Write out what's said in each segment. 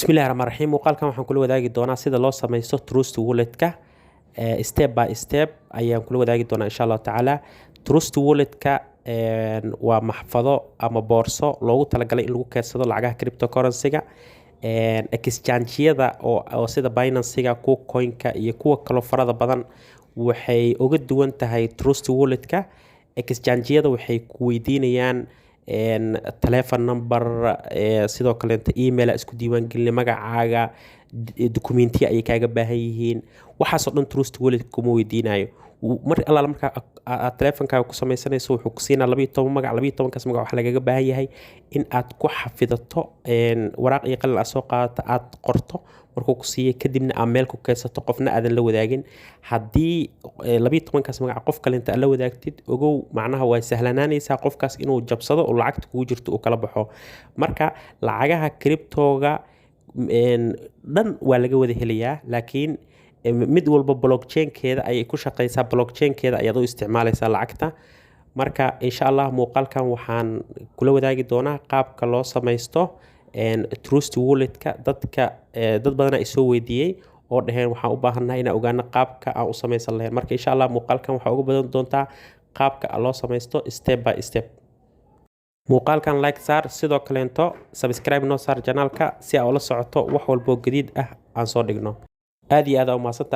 bismillahi raxmaan raxiim muuqaalkan waxaan kula wadaagi doonaa sida loo samaysto Trust Wallet-ka step by step ayaan kula wadaagi doonaa insha Allah tacaala. Trust Wallet-ka waa maxfado ama boorso loogu talagalay in lagu keydsado lacagaha cryptocurrency-ga exchange-yada oo sida Binance-ga, KuCoin-ka iyo kuwa kale farada badan waxay uga duwan tahay Trust Wallet-ka. Exchange-yada waxay ku weydiinayaan telephone number sidoo kale email isku diiwaan gelin magacaaga documentya ay kaaga baahan yihiin waxaas oo dhan Trust Wallet kuma weydiinayo mar alla marka telefonkaaga ku samaysanayso wuxuu ku siinaa 12 magac 12 kaas magac waxa lagaga baahan yahay in aad ku xafidato waraaq iyo qalin soo qaadato aad qorto markuu ku siiyay kadibna aad meel ku keedsato qofna aadan la wadaagin haddii 12 kaas magac qof kale inta la wadaagtid ogow macnaha way sahlanaanaysaa qofkaas inuu jabsado oo lacagta kugu jirto oo kala baxo marka lacagaha cryptoga dhan waa laga wada helayaa laakiin mid walba blockchain-keeda ay ku shaqeysaa blockchain-keeda ayaad u isticmaalaysaa lacagta marka insha Allah muuqaalkan waxaan kula wadaagi doonaa qaabka loo samaysto Trust Wallet-ka dad badan ay soo weydiiyay oo dhaheen waxaan u baahanahay inaan ogaano qaabka aan u samaysan lahayn marka insha Allah muuqaalkan waxa uga badan doontaa qaabka loo samaysto step by step muuqaalkan like saar sidoo kaleento subscribe noo saar channelka si aad ula socoto wax walba jadiid ah aan soo dhigno aad iyo aad u maasanta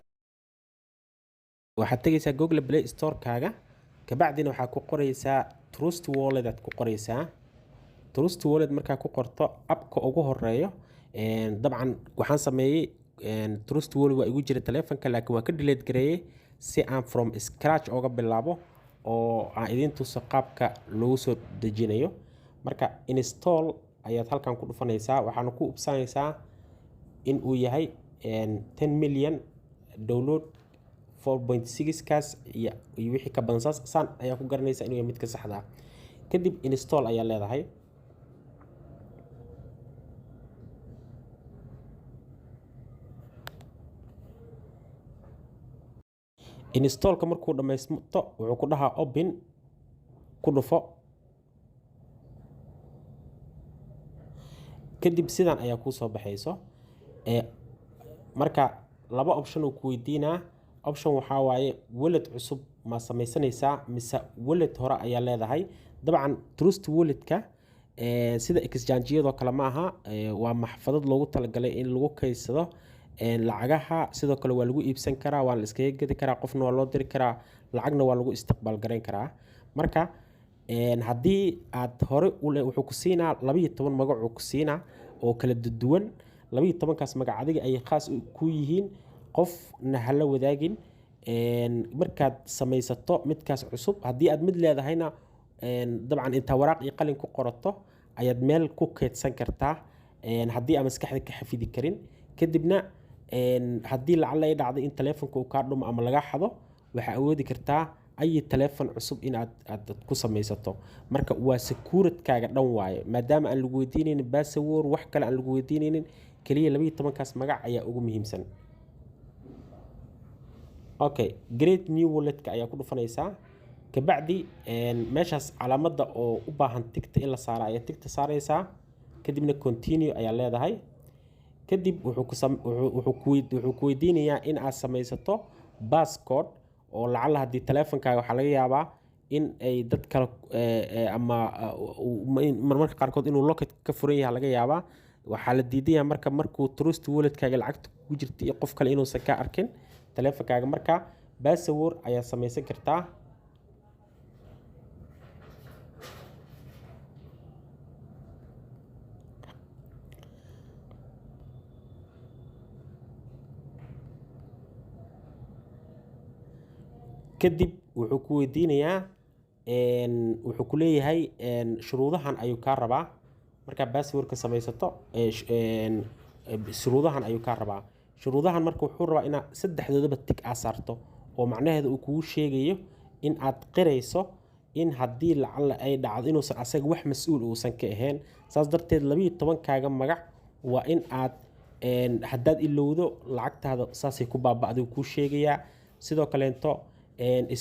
waxaad tagaysaa Google Play Store-kaaga kabacdina waxaad ku qoraysaa Trust Wallet aad ku qoraysaa Trust Wallet markaa ku qorto app-ka ugu horeeyo dabcan waxaan sameeyay Trust Wallet waa igu jira telefonka laakiin waa ka delete gareeyay si aan from scratch uga bilaabo oo aan idin tuso qaabka loo soo dejinayo marka install ayaad halkan ku dhufanaysaa waxaana ku ubsanaysaa in uu yahay 10 million download 4.6 kaas iyo wixii ka badan saan ayaa ku garanaysaa inuu yahay mid ka saxda kadib install ayaa leedahay install-ka markuu dhamaysto wuxuu ku dhahaa open ku dhufo kadib sidan ayaa ku soo baxayso marka laba option uu ku weydiinaa option waxa waaye wallet cusub ma samaysanaysaa mise wallet hore ayaa leedahay dabcan Trust Wallet-ka sida exchange-yada kale ma aha waa maxfadad loogu talagalay in lagu keydsado lacagaha sidoo kale waa lagu iibsan karaa waa la iskaga gadi karaa qofna waa loo diri karaa lacagna waa lagu istiqbaal gareyn karaa marka haddii aad hore wuxuu ku siinaa 12 magac uu ku siinaa oo kala duwan 12 kaas magac adiga ay khaas ku yihiin qofna hala wadaagin markaad samaysato midkaas cusub haddii aad mid leedahayna dabcan inta waraaq iyo qalin ku qorato ayaad meel ku keedsan kartaa haddii aan maskaxda ka xafidi karin kadibna haddii lacag ay dhacdo in telefonka uu ka dhumo ama laga xado waxa awoodi kartaa ay telefon cusub in aad ku samaysato marka waa security-kaaga dhan waaye maadaama aan lagu weydiinaynin password wax kale aan lagu weydiinaynin kaliya 12 kaas magac ayaa ugu muhiimsan okay create new wallet-ka ayaa ku dhufanaysaa kabacdi meeshaas calaamadda oo u baahan tigta in la saaro ayaa tigta saaraysaa kadibna continue ayaa leedahay kadib wuxuu ku weydiinayaa in aad samaysato passcode oo lacala haddii telefonkaaga waxaa laga yaabaa in ay dad kale ama marmarka qaarkood inuu locket ka furan yahay laga yaabaa waxaa la diidayaa markuu Trust Wallet-kaaga lacagta ku jirto iyo qof kale inuusan ka arkin telefonkaaga marka password ayaa samaysan kartaa kadib wuxuu ku weydiinayaa wuxuu ku leeyahay shuruudahan ayuu ka rabaa marka password-ka samaysato shuruudahan ayuu ka rabaa shuruudahan marka wuxuu rabaa inaad saddexdoodaba tig saarto oo macnaheedu uu kugu sheegayo in aad qirayso in haddii lacala ay dhacdo inuusan asaga wax mas'uul uusan ka ahayn saas darteed 12 kaaga magac waa in aad haddaad ilowdo lacagtaada saasay ku baaba'day ku sheegayaa sidoo kaleento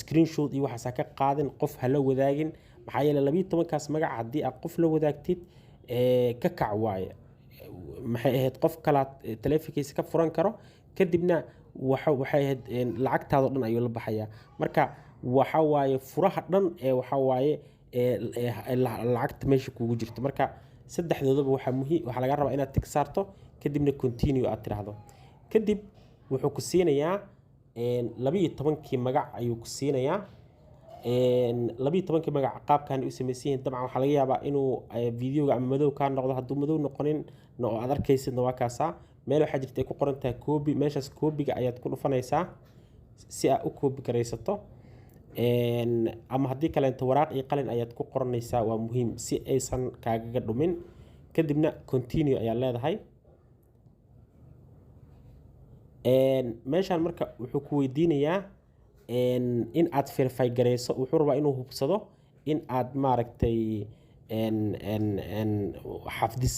screenshot iyo waxa ka qaadin qof hala wadaagin maxaa yeelay 12 kaas magac hadii aad qof la wadaagtid ka kac waaye maxay ahayd qof kala taleefankiisa ka furan karo kadibna waxay ahayd lacagtaada dhan ayuu la baxayaa marka waxa waaye furaha dhan ee waxa waaye lacagta meesha kugu jirto marka saddexdoodaba waxa laga rabaa inaad tig saarto kadibna continue aad tiraahdo kadib wuxuu ku siinayaa 12 magac ayuu ku siinayaa 12 magac qaabkan u sameeyeen dabcan waxa laga yaabaa inuu videoga ama madow ka noqdo haduu madow noqonin oo aad arkaysid waa kaasa meel waxa jirta ay ku qoran tahay copy meeshaas copy-ga ayaad ku dhufanaysaa si aad u copy gareysato ama haddii kale inta waraaq iyo qalin ayaad ku qoranaysaa waa muhiim si aysan kaaga dhumin kadibna continue ayaa leedahay meeshan marka wuxuu ku weydiinayaa in aad verify gareyso wuxuu rabaa inuu hubsado in aad maaragtay xafdis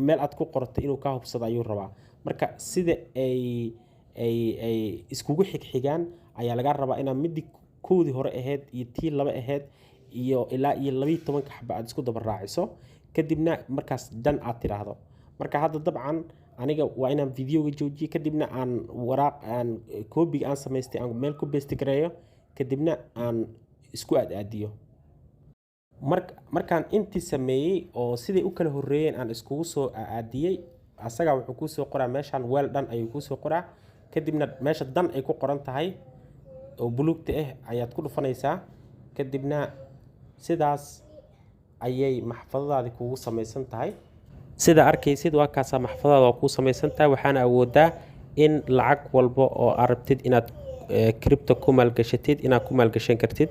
meel aad ku qortay inuu ka hubsado ayuu rabaa marka sida ay iskugu xigxigaan ayaa laga rabaa inaad mid koodii hore ahayd iyo tii laba ahayd iyo ilaa iyo 12 xabba aad isku daba raaciso kadibna markaas dan aad tiraahdo marka hadda dabcan aniga waa inaan videoga joojiyo kadibna aan waraaq aan copy aan sameystay aan meel ku paste gareeyo kadibna aan isku aadiyo markaan intii sameeyay oo sidii u kala horeeyeen aan iskugu soo aadiyay asaga wuxuu ku soo qoraa meeshan well done ayuu ku soo qoraa kadibna meesha dan ay ku qoran tahay oo buluugta ayaad ku dhufanaysaa kadibna sidaas ayay maxfadadaadi kugu samaysan tahay sida arkaysid waa kaasa maxfadada ku samaysan tahay waxaana awoodaa in lacag walba oo arabtid inaad crypto ku maalgashatid inaad ku maalgashan kartid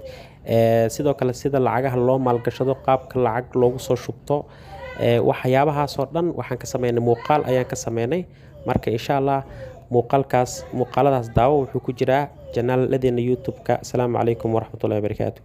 sidoo kale sida lacagaha loo maalgashado qaabka lacag loogu soo shubto waxyaabahaas oo dhan waxaan ka sameynay muuqaal ayaan ka sameynay marka insha Allah muuqaaladaas daawo wuxuu ku jiraa janaaladeenna YouTube-ka. Assalaamu calaykum waraxmatullaahi wabarakaatuh.